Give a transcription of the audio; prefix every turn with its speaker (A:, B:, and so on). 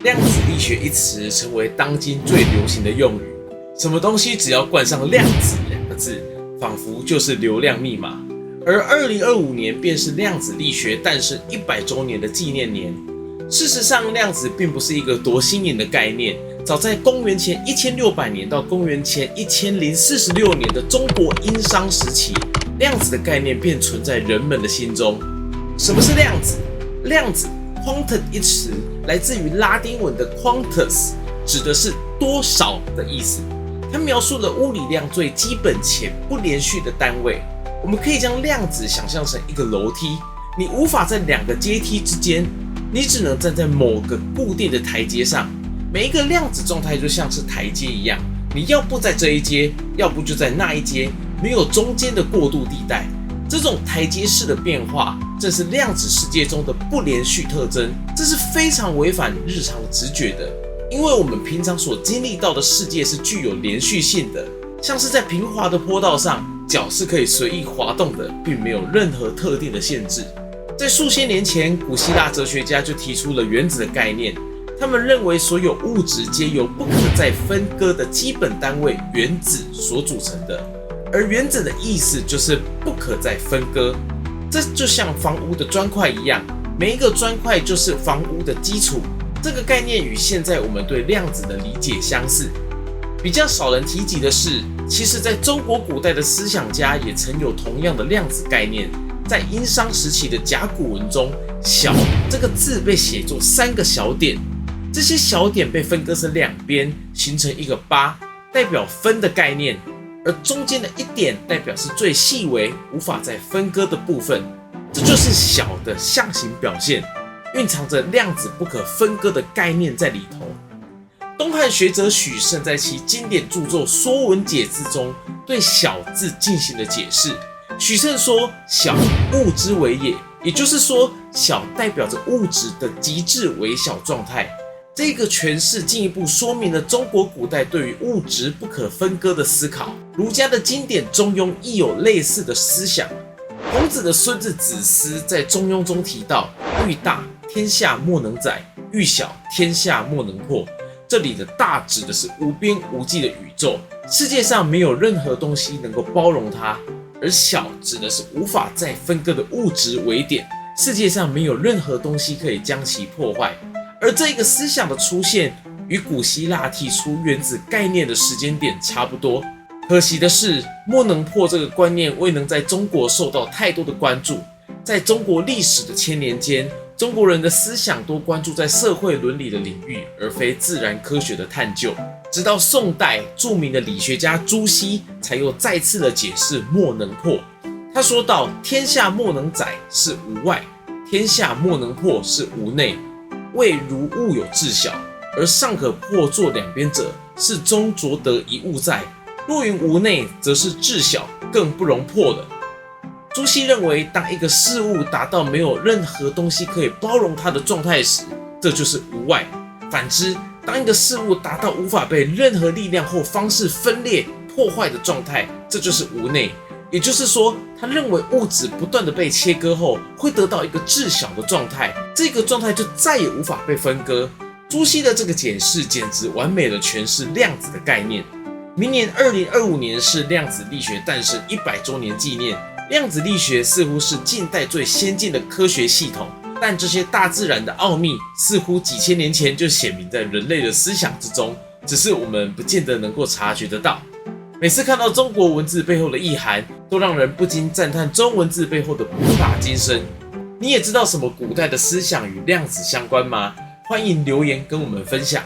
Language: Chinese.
A: 量子力学一词成为当今最流行的用语，什么东西只要冠上量子两个字，仿佛就是流量密码。而2025年便是量子力学诞生100周年的纪念年。事实上，量子并不是一个多新颖的概念，早在公元前1600年到公元前1046年的中国殷商时期，量子的概念便存在人们的心中。什么是量子？量子 quantum 一词来自于拉丁文的 quantus， 指的是多少的意思。它描述了物理量最基本且不连续的单位。我们可以将量子想象成一个楼梯，你无法在两个阶梯之间，你只能站在某个固定的台阶上。每一个量子状态就像是台阶一样，你要不在这一阶，要不就在那一阶，没有中间的过渡地带。这种台阶式的变化，正是量子世界中的不连续特征。这是非常违反日常直觉的，因为我们平常所经历到的世界是具有连续性的，像是在平滑的坡道上，脚是可以随意滑动的，并没有任何特定的限制。在数千年前，古希腊哲学家就提出了原子的概念。他们认为所有物质皆由不可再分割的基本单位原子所组成的，而原子的意思就是不可再分割。这就像房屋的砖块一样，每一个砖块就是房屋的基础。这个概念与现在我们对量子的理解相似。比较少人提及的是，其实在中国古代的思想家也曾有同样的量子概念。在殷商时期的甲骨文中，小这个字被写作3个小点，这些小点被分割成两边，形成一个八，代表分的概念，而中间的一点代表是最细微无法再分割的部分，这就是小的象形表现，蕴藏着量子不可分割的概念在里头。东汉学者许慎在其经典著作《说文解字》中对小字进行了解释。许慎说：“小，物之微也。”也就是说，小代表着物质的极致微小状态。这个诠释进一步说明了中国古代对于物质不可分割的思考。儒家的经典《中庸》亦有类似的思想。孔子的孙子子思在《中庸》中提到：“欲大，天下莫能载；欲小，天下莫能破。”这里的大指的是无边无际的宇宙，世界上没有任何东西能够包容它；而小指的是无法再分割的物质微点，世界上没有任何东西可以将其破坏。而这个思想的出现与古希腊提出原子概念的时间点差不多。可惜的是，莫能破这个观念未能在中国受到太多的关注。在中国历史的千年间，中国人的思想多关注在社会伦理的领域，而非自然科学的探究。直到宋代，著名的理学家朱熹才又再次的解释莫能破。他说道：“天下莫能载是无外，天下莫能破是无内。谓如物有至小，而尚可破作两边者，是中着得一物在。若云无内，则是至小，更不容破了。”朱熹认为，当一个事物达到没有任何东西可以包容它的状态时，这就是无外；反之，当一个事物达到无法被任何力量或方式分裂破坏的状态，这就是无内。也就是说，他认为物质不断的被切割后，会得到一个至小的状态，这个状态就再也无法被分割。朱熹的这个解释简直完美的诠释量子的概念。明年2025年是量子力学诞生100周年纪念。量子力学似乎是近代最先进的科学系统，但这些大自然的奥秘似乎几千年前就显明在人类的思想之中，只是我们不见得能够察觉得到。每次看到中国文字背后的意涵，都让人不禁赞叹中文字背后的博大精深。你也知道什么古代的思想与量子相关吗？欢迎留言跟我们分享。